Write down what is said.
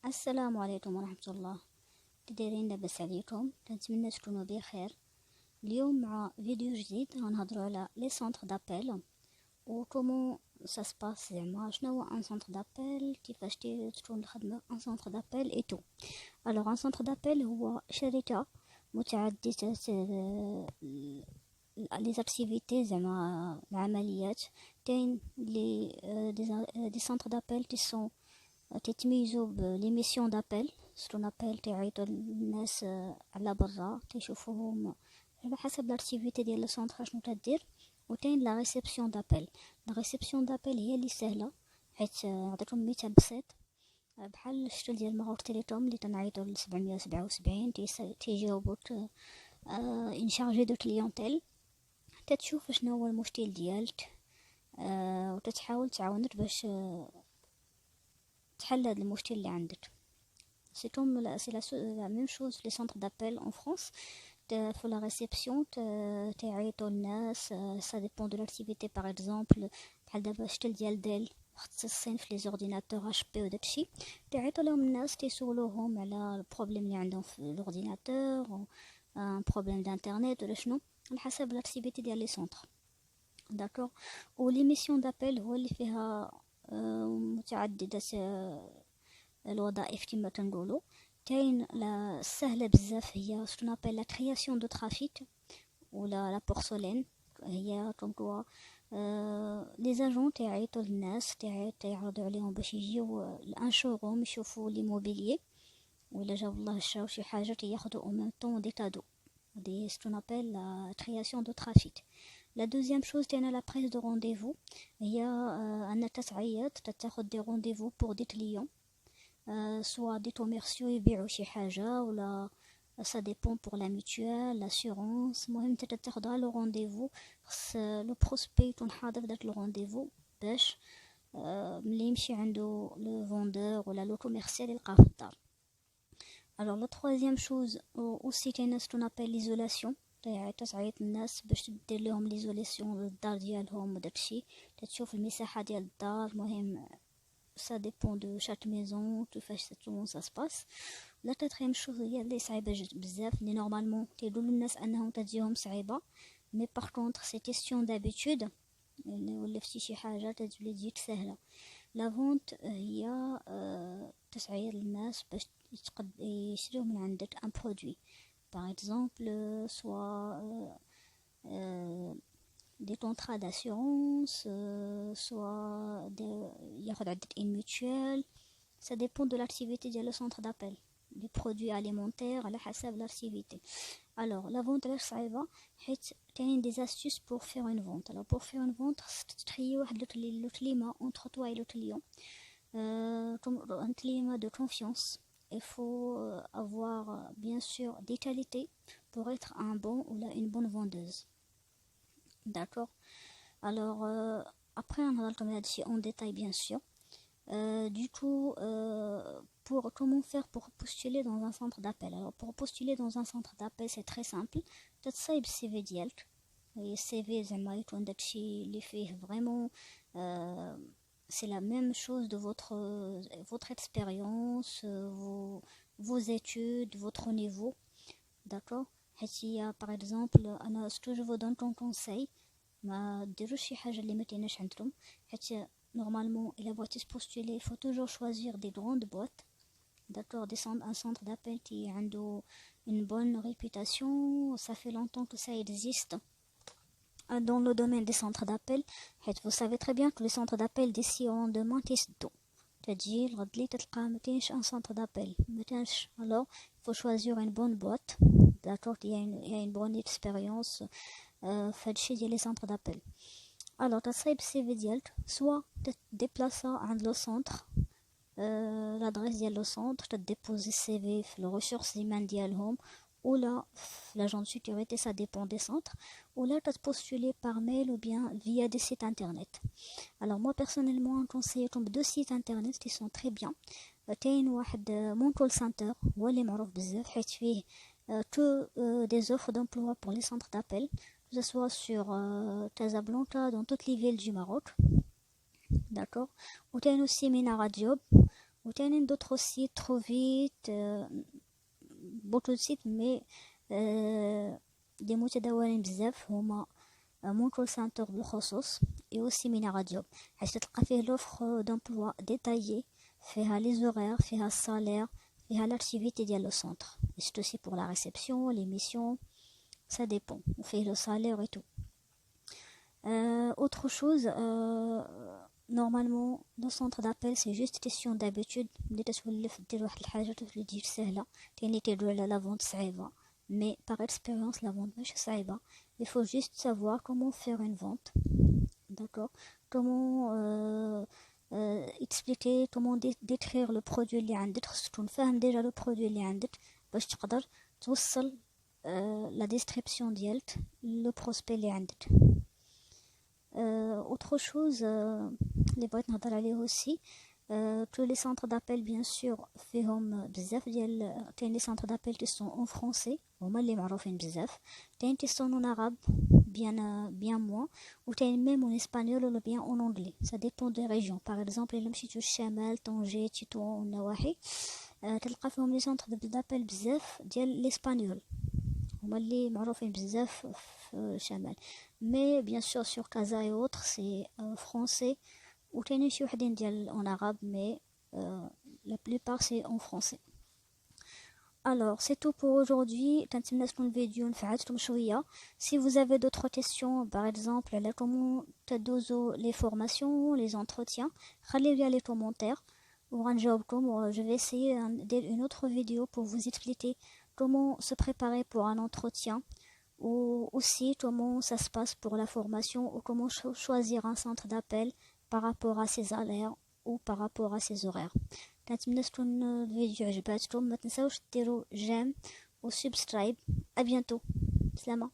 السلام عليكم ورحمة الله. كدايرين لاباس عليكم؟ كنتمنى تكونوا بخير. اليوم مع فيديو جديد غنهضروا على لي سونتر دابيل و كومون سا سباس، زعما شنو هو ان سونتر دابيل، كيفاش تكون الخدمه ان سونتر دابيل اي تو. الوغ ان سونتر دابيل هو شركه متعدده لي زاكتيفيتي، زعما العمليات. كاين لي دي سونتر دابيل كي سون تيتميزوا بلي ميسيون دابيل، سكون ابيل تيعيطوا الناس على برا تيشوفوهم على حسب لاكتيفيتي ديال لو سونتر شنو تدير. وكاين لا ريسبسيون دابيل. لا ريسبسيون دابيل هي اللي سهله، حيت نعطيكم مثال بسيط بحال الشكل ديال ماغور تيليكوم اللي تنعيطوا ل 777 تيجاوبوك ان شارجي دو كليونتيل، تتشوف شنو هو المشكل ديالك وتتحاول تعاونك باش تحل هذا المشكل اللي عندك. سي كوم سي لا ميم شوز في لي سونتر دابيل اون فرانس. في لا ريسبسيون تعيطوا الناس، سا ديبون دو لاكتيفيتي. باغ اكزومبل بحال دابا شكل ديال ديل مختصين في لي زورديناتور اش بي و داكشي، تعيطوا لهم الناس تيسولوهم على البروبليم اللي عندهم في الاورديناتور، ان بروبليم دانترنيت ولا شنو، على حسب لاكتيفيتي ديال لي سونتر. داكوغ. و لي ميسيون دابيل هو اللي فيها متعدده الوظائف كما تنقولوا. كاين لا سهله بزاف، هي سكون ابل لا كرياسيون دو ترافيك ولا لا بورسولين. هي كونكوا لي زاجون تيعيطوا للناس، تيعرضوا عليهم باش يجيو لان شوروم يشوفوا لي موبيليي، ولا جاب الله شراو شي حاجه تياخذوا او ميم طون دي كادو. دي سكون ابل لا كرياسيون دو ترافيك. لا دوزيام شوز تاعنا لا بريس دو رونديفو، هي انك تتعيط تاخذ دي رونديفو بور دي كليون، سوا دي كوميرسيو يبيعوا شي حاجه، ولا ça dépend pour la mutuelle l'assurance. المهم انت تاخذها لو رونديفو، خص لو بروسبي يكون حاضر داك لو رونديفو باش ملي يمشي عنده لو فوندور ولا لو كوميرسيال يلقاه في الدار. alors la troisième chose aussi كاينه سكون ابل ليزولاسيون. تعيط الناس باش دير لهم ليزولاسيون للدار ديالهم وداكشي، تشوف المساحه ديال الدار. المهم ça dépend de chaque maison كيفاش comment ça se passe. لا quatrième chose هي اللي صعيبه بزاف، اللي نورمالمون تيقولوا للناس انهم تجيهم صعيبه، مي باغ كونطخ سي كيسيون دابيتود، ولا فتي شي حاجه تتولي تجيك سهله. لا فونت هي تسعير الناس باش يشريو من عندك ان برودوي، باغ اكزومبل سوا des contrats d'assurance, soit ياخد عدة une mutuelle. Ça dépend de l'activité ديال le centre d'appel. Les produits alimentaires على حسب l'activité. Alors la vente علاش صعيبة؟ حيت كاين des astuces pour faire une vente. Alors pour faire une vente خصك تخيي واحد le climat entre toi et le client, un climat de confiance. Il faut avoir bien sûr des qualités pour être un bon ou une bonne vendeuse. D'accord. Alors après on va retomber là-dessus en détail bien sûr. Du coup, pour comment faire pour postuler dans un centre d'appel? Alors pour postuler dans un centre d'appel c'est très simple. تتصايب السي في ديالك، السي في زعما يكون داكشي اللي فيه vraiment c'est la même chose de votre expérience, vos études, votre niveau. D'accord. حيت هي par exemple انا ce que je vous donne comme conseil، ما ديروش شي حاجه اللي ما كايناش عندكم، حيت normalement il a بغيتي postuler il faut toujours choisir des grandes boîtes. D'accord. Un centre d'appel qui a une bonne réputation, ça fait longtemps que ça existe dans le domaine des centres d'appel. Vous savez très bien que les centres d'appel d'ici au lendemain تيسدوا، تجي الغد لي تلقى مكاينش un centre d'appel مكاينش. alors il faut choisir une bonne boîte. D'accord. Il y a une bonne expérience فهادشي ديال لي سونتر دابيل. الوغ تصايب السي في ديالك، سوا تديبلاصا عند لو سونتر، لادريس ديال لو سونتر، تديبوزي السي في في لو ريسورس هيومان ديالهم، ولا في لاجون دو سيكوريتي سا ديبون دي سونتر، ولا تبوستولي باغ ميل ou bien via des sites internet. alors moi personnellement نكونسييكم بدو سيت انترنت qui sont très bien. كاين واحد مون كول سنتر هو اللي معروف بزاف، حيت فيه que des offres d'emploi pour les centres d'appel, que ce soit sur Casablanca, dans toutes les villes du Maroc. D'accord. Ou كاين aussi Minara Job, وتاني d'autres sites trop vite beaucoup de sites mais des متداولين بزاف هما مونكول سنتر بالخصوص et aussi مينا راديو حيت تلقى فيه l'offre d'emploi détaillée فيها les horaires فيها السالير فيها l'activité ديال لو centre et c'est aussi pour la réception les missions ça dépend on fait le salaire et tout autre chose normalement le centre d'appel c'est juste question d'habitude بديت تولف دير واحد الحاجه تولي تجي سهله تاني تيديروا على لا فونت صعيبه mais par expérience la vente ماشي صعيبه il faut juste savoir comment faire une vente d'accord comment expliquer comment décrire le produit اللي عندك خصك تكون فاهم ديجا لو برودوي اللي عندك باش تقدر توصل la description ديالك لو بروسبي اللي عندك autre chose اللي بغيت نهضر عليه aussi tous les centres d'appel bien sûr فيهم بزاف ديال كاين les centres d'appel qui sont en français هما اللي معروفين بزاف كاين qui sont en arabe bien moins ou كاين même en espagnol ou bien en anglais ça dépend des régions par exemple إلا مشيتو الشمال طنجة تطوان والنواحي تلقى فيهم les centres d'appel بزاف ديال l'espagnol هما اللي معروفين بزاف في الشمال mais bien sûr sur Casa et autres c'est français ou كاينين شي وحدين ديال en arabe mais la plupart c'est en français. Alors c'est tout pour aujourd'hui كنتمنى تكون الفيديو نفعتكم شويه si vous avez d'autres questions par exemple على comment تدوزو les formations les entretiens خليو لي les commentaires وغنجاوبكم je vais essayer ندير une autre vidéo pour vous expliquer comment se préparer pour un entretien ou aussi comment ça se passe pour la formation ou comment choisir un centre d'appel par rapport à ses salaires ou par rapport à ses horaires. كنتمنى تكون الفيديو عجباتكم ما تنساوش ديروا جيم و سبسكرايب. à bientôt. سلامة.